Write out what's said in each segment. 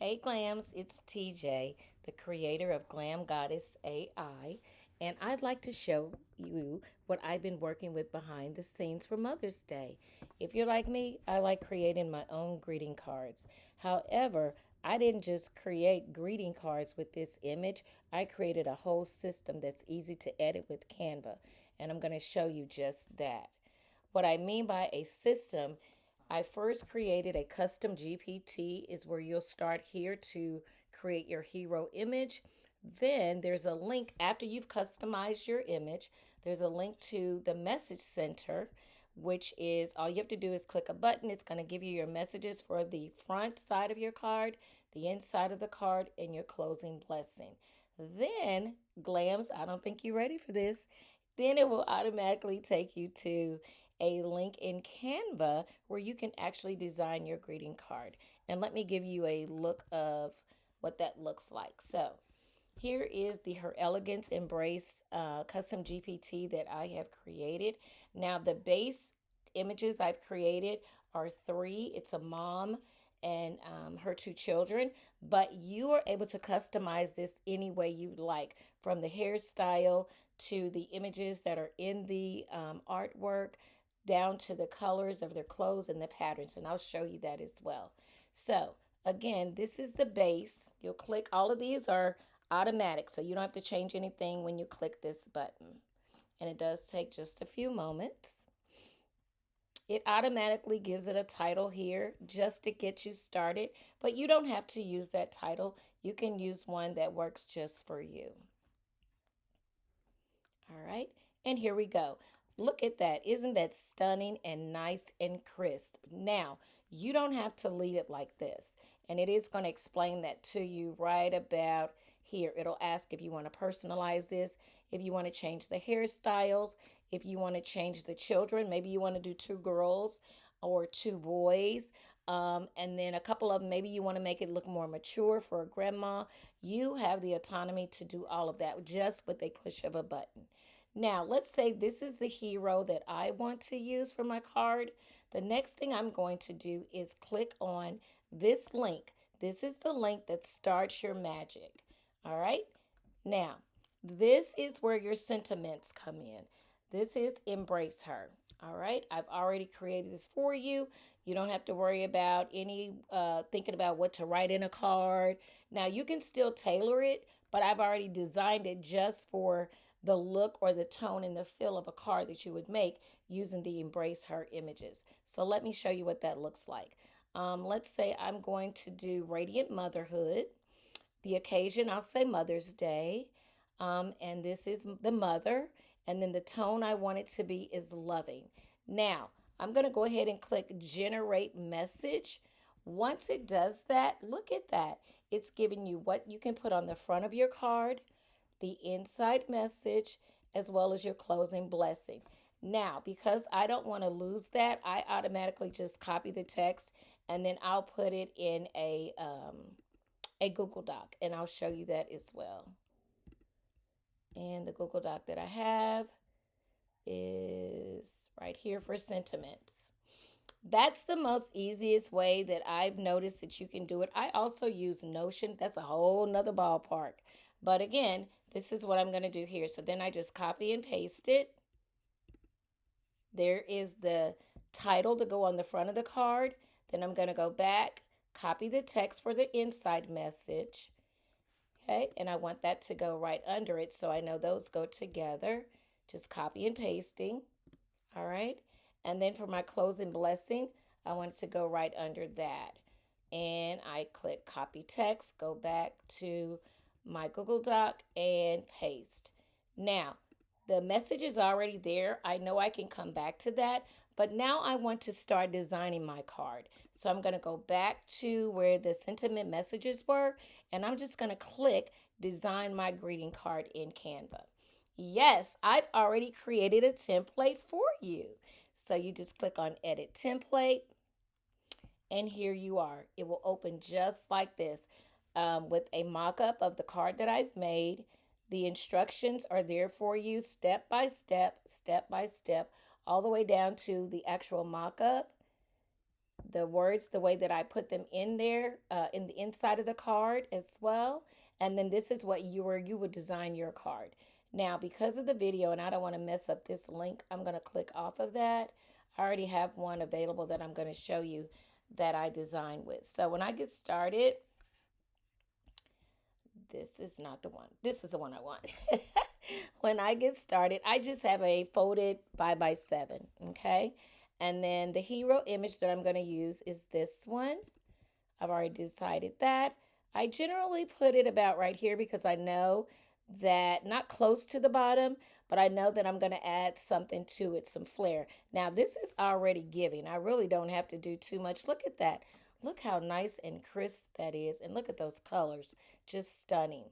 Hey Glams, it's TJ, the creator of Glam Goddess AI, and I'd like to show you what I've been working with behind the scenes for Mother's Day. If you're like me, I like creating my own greeting cards. However, I didn't just create greeting cards with this image, I created a whole system that's easy to edit with Canva, and I'm going to show you just that. What I mean by a system, I first created a custom GPT, is where you'll start here to create your hero image. Then there's a link after you've customized your image. There's a link to the message center, which is all you have to do is click a button. It's going to give you your messages for the front side of your card, the inside of the card, and your closing blessing. Then, Glams, I don't think you're ready for this. Then it will automatically take you to a link in Canva where you can actually design your greeting card. And let me give you a look of what that looks like. So, here is the Her Elegance Embrace custom GPT that I have created. Now, the base images I've created are three. It's a mom and her two children, but you are able to customize this any way you like, from the hairstyle to the images that are in the artwork, down to the colors of their clothes and the patterns. And I'll show you that as well. So, again, this is the base. You'll click, all of these are automatic, so you don't have to change anything when you click this button. And it does take just a few moments. It automatically gives it a title here just to get you started, but you don't have to use that title. You can use one that works just for you. All right, and here we go. Look at that. Isn't that stunning and nice and crisp? Now, you don't have to leave it like this. And it is going to explain that to you right about here. It'll ask if you want to personalize this, if you want to change the hairstyles, if you want to change the children. Maybe you want to do two girls or two boys. And then a couple of them, maybe you want to make it look more mature for a grandma. You have the autonomy to do all of that just with a push of a button. Now, let's say this is the hero that I want to use for my card. The next thing I'm going to do is click on this link. This is the link that starts your magic. All right. Now, this is where your sentiments come in. This is Embrace Her. All right. I've already created this for you. You don't have to worry about any thinking about what to write in a card. Now, you can still tailor it, but I've already designed it just for the look or the tone and the feel of a card that you would make using the Embrace Her images. So let me show you what that looks like. Let's say I'm going to do Radiant Motherhood. The occasion, I'll say Mother's Day. And this is the mother. And then the tone I want it to be is loving. Now, I'm going to go ahead and click Generate Message. Once it does that, look at that. It's giving you what you can put on the front of your card, the inside message, as well as your closing blessing. Now, because I don't want to lose that, I automatically just copy the text and then I'll put it in a Google Doc, and I'll show you that as well. And the Google Doc that I have is right here for sentiments. That's the most easiest way that I've noticed that you can do it. I also use Notion. That's a whole nother ballpark. But again, this is what I'm going to do here. So then I just copy and paste it. There is the title to go on the front of the card. Then I'm going to go back, copy the text for the inside message. Okay, and I want that to go right under it so I know those go together. Just copy and pasting. All right. And then for my closing blessing, I want it to go right under that. And I click copy text, go back to my Google Doc and paste. Now, the message is already there. I know I can come back to that, but now I want to start designing my card. So I'm going to go back to where the sentiment messages were, and I'm just going to click design my greeting card in Canva. Yes, I've already created a template for you. So you just click on edit template, and here you are. It will open just like this with a mock-up of the card that I've made. The instructions are there for you step by step, all the way down to the actual mock-up. the words the way that I put them in there, in the inside of the card as well. And then this is what you would design your card. Now, because of the video, and I don't want to mess up this link, I'm going to click off of that. I already have one available that I'm going to show you that I designed with. So when I get started, this is not the one. This is the one I want. When I get started, I just have a folded 5x7, okay? And then the hero image that I'm going to use is this one. I've already decided that. I generally put it about right here because I know that, not close to the bottom, but I know that I'm going to add something to it, some flair. Now, this is already giving. I really don't have to do too much. Look at that. Look how nice and crisp that is. And look at those colors. Just stunning.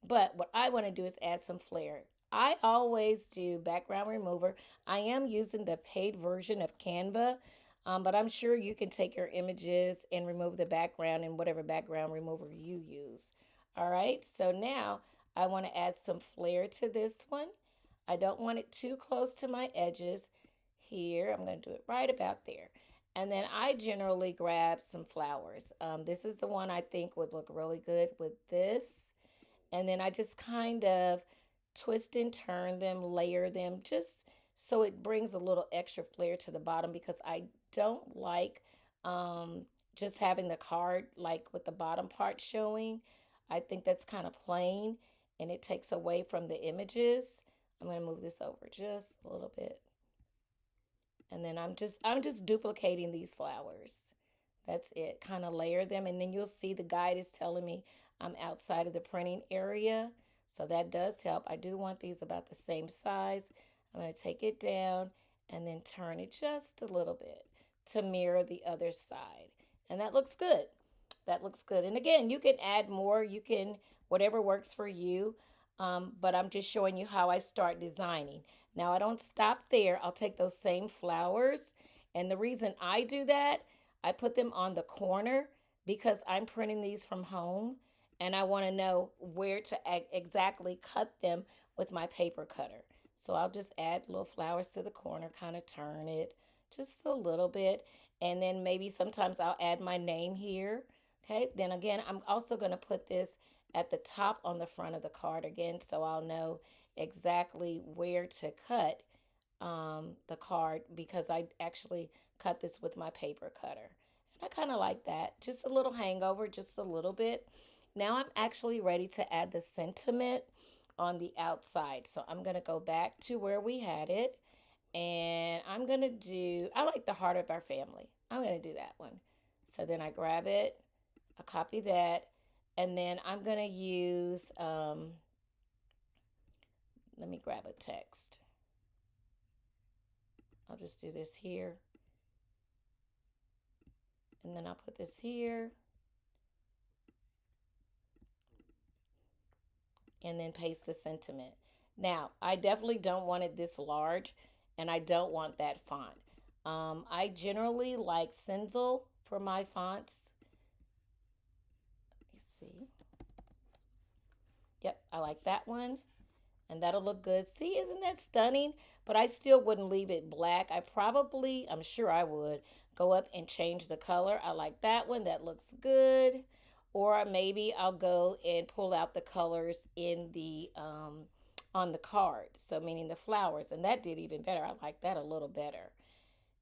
But what I want to do is add some flair. I always do background remover. I am using the paid version of Canva, but I'm sure you can take your images and remove the background in whatever background remover you use. All right, so now I want to add some flair to this one. I don't want it too close to my edges. Here, I'm going to do it right about there. And then I generally grab some flowers. This is the one I think would look really good with this. And then I just kind of twist and turn them, layer them, just so it brings a little extra flair to the bottom, because I don't like just having the card like with the bottom part showing. I think that's kind of plain and it takes away from the images. I'm going to move this over just a little bit. And then I'm just duplicating these flowers. That's it. Kind of layer them, and then you'll see the guide is telling me I'm outside of the printing area. So that does help. I do want these about the same size. I'm going to take it down and then turn it just a little bit to mirror the other side. And that looks good. That looks good. And again, you can add more. You can, whatever works for you. But I'm just showing you how I start designing. Now, I don't stop there. I'll take those same flowers. And the reason I do that, I put them on the corner because I'm printing these from home and I want to know where to exactly cut them with my paper cutter. So I'll just add little flowers to the corner, kind of turn it just a little bit. And then maybe sometimes I'll add my name here. Okay, then again, I'm also going to put this at the top on the front of the card again, so I'll know exactly where to cut the card, because I actually cut this with my paper cutter. And I kind of like that. Just a little hangover, just a little bit. Now I'm actually ready to add the sentiment on the outside. So I'm going to go back to where we had it. And I'm going to do, I like the heart of our family. I'm going to do that one. So then I grab it, I copy that, and then I'm going to use, let me grab a text. I'll just do this here. And then I'll put this here. And then paste the sentiment. Now, I definitely don't want it this large, and I don't want that font. I generally like Stencil for my fonts. Let me see. Yep, I like that one. And that'll look good. See, isn't that stunning? But I still wouldn't leave it black. I'm sure I would go up and change the color. I like that one. That looks good. Or maybe I'll go and pull out the colors in the on the card. So meaning the flowers. And that did even better. I like that a little better.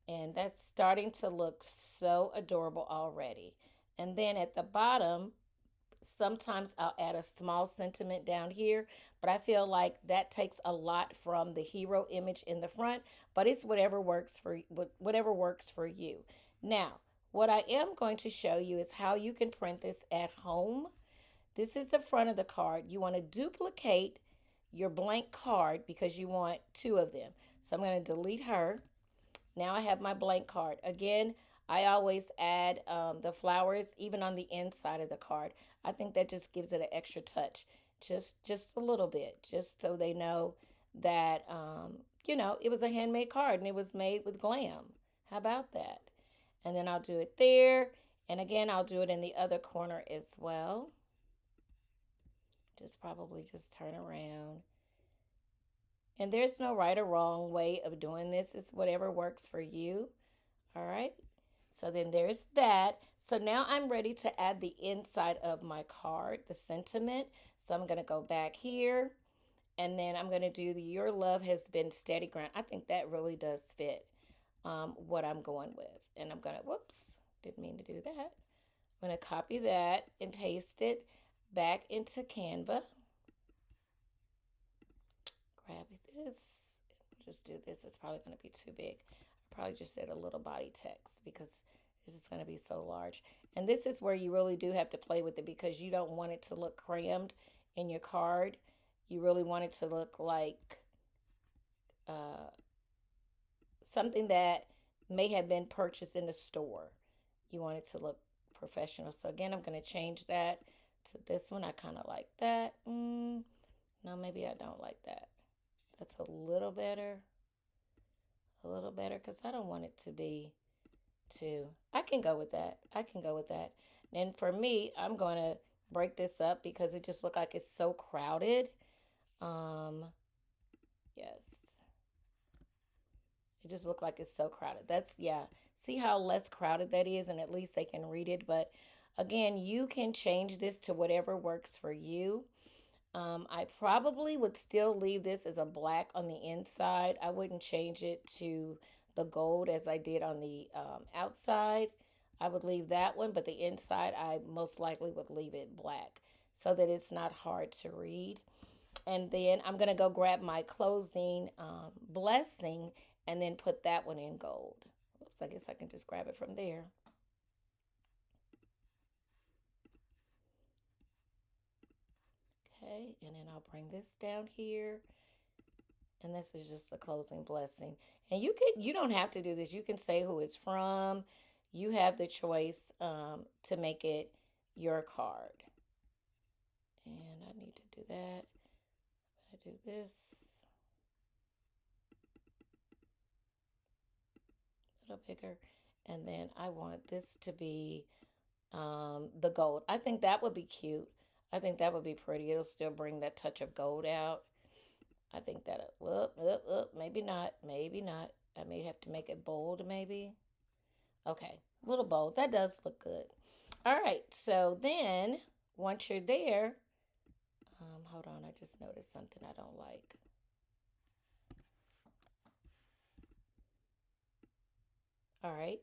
And that's starting to look so adorable already. And then at the bottom, sometimes I'll add a small sentiment down here, but I feel like that takes a lot from the hero image in the front, but it's whatever works for you. Now, what I am going to show you is how you can print this at home. This is the front of the card. You want to duplicate your blank card because you want two of them. So I'm going to delete her. Now I have my blank card. Again, I always add the flowers even on the inside of the card. I think that just gives it an extra touch, just a little bit, just so they know that it was a handmade card and it was made with glam. How about that? And then I'll do it there, and again I'll do it in the other corner as well. Just turn around. And there's no right or wrong way of doing this. It's whatever works for you. All right. So then there's that. So now I'm ready to add the inside of my card, the sentiment. So I'm going to go back here, and then I'm going to do the your love has been steady ground. I think that really does fit what I'm going with. And I'm going to, whoops, didn't mean to do that. I'm going to copy that and paste it back into Canva. Grab this. Just do this. It's probably going to be too big. I probably just said a little body text because this is going to be so large. And this is where you really do have to play with it because you don't want it to look crammed in your card. You really want it to look like uh, something that may have been purchased in the store. You want it to look professional. So again, I'm going to change that to this one. I kind of like that. No, maybe I don't like that. That's a little better. A little better because I don't want it to be too. I can go with that. I can go with that. And for me, I'm going to break this up because it just looks like it's so crowded. Yes. It just looked like it's so crowded. That's, yeah. See how less crowded that is, and at least they can read it. But again, you can change this to whatever works for you. I probably would still leave this as a black on the inside. I wouldn't change it to the gold as I did on the outside. I would leave that one, but the inside I most likely would leave it black so that it's not hard to read. And then I'm going to go grab my closing blessing and then put that one in gold. Oops, I guess I can just grab it from there. Okay, and then I'll bring this down here. And this is just the closing blessing. And you don't have to do this. You can say who it's from. You have the choice to make it your card. And I need to do that. I do this. A little bigger. And then I want this to be the gold. I think that would be cute. I think that would be pretty. It'll still bring that touch of gold out. I think that, maybe not. Maybe not. I may have to make it bold, maybe. Okay, a little bold. That does look good. All right, so then once you're there, hold on, I just noticed something I don't like. All right,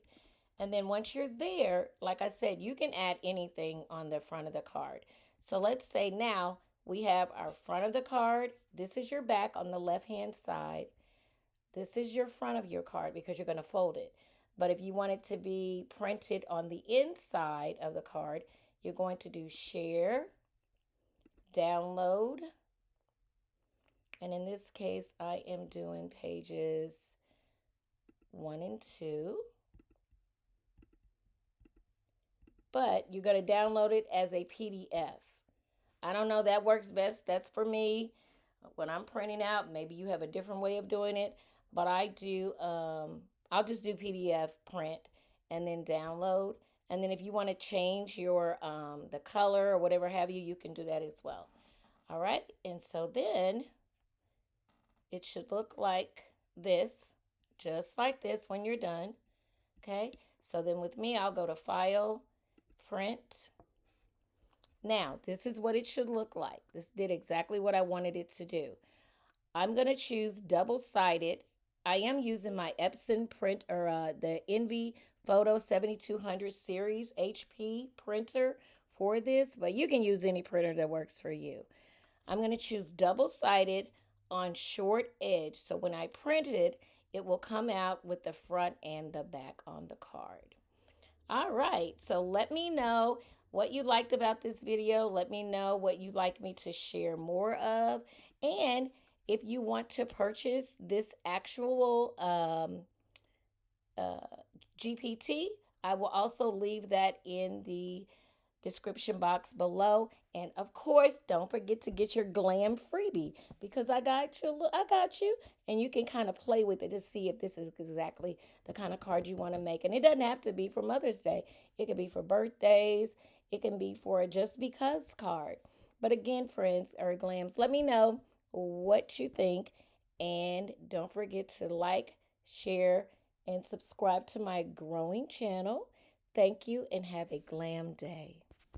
and then once you're there, like I said, you can add anything on the front of the card. So let's say now we have our front of the card. This is your back on the left-hand side. This is your front of your card because you're going to fold it. But if you want it to be printed on the inside of the card, you're going to do share, download. And in this case, I am doing pages 1 and 2. But you're going to download it as a PDF. I don't know, that works best. That's for me. When I'm printing out, maybe you have a different way of doing it. But I do, I'll just do PDF print and then download. And then if you want to change your, the color or whatever have you, you can do that as well. All right. And so then it should look like this, just like this when you're done. Okay. So then with me, I'll go to File, Print. Now, this is what it should look like. This did exactly what I wanted it to do. I'm going to choose double-sided. I am using my Epson print or the Envy Photo 7200 series HP printer for this, but you can use any printer that works for you. I'm going to choose double-sided on short edge. So when I print it, it will come out with the front and the back on the card. All right, so let me know what you liked about this video. Let me know what you'd like me to share more of. And if you want to purchase this actual GPT, I will also leave that in the description box below. And of course, don't forget to get your glam freebie because I got you. I got you. And you can kind of play with it to see if this is exactly the kind of card you want to make. And it doesn't have to be for Mother's Day. It could be for birthdays. It can be for a just because card. But again, friends or glams, let me know what you think. And don't forget to like, share, and subscribe to my growing channel. Thank you and have a glam day.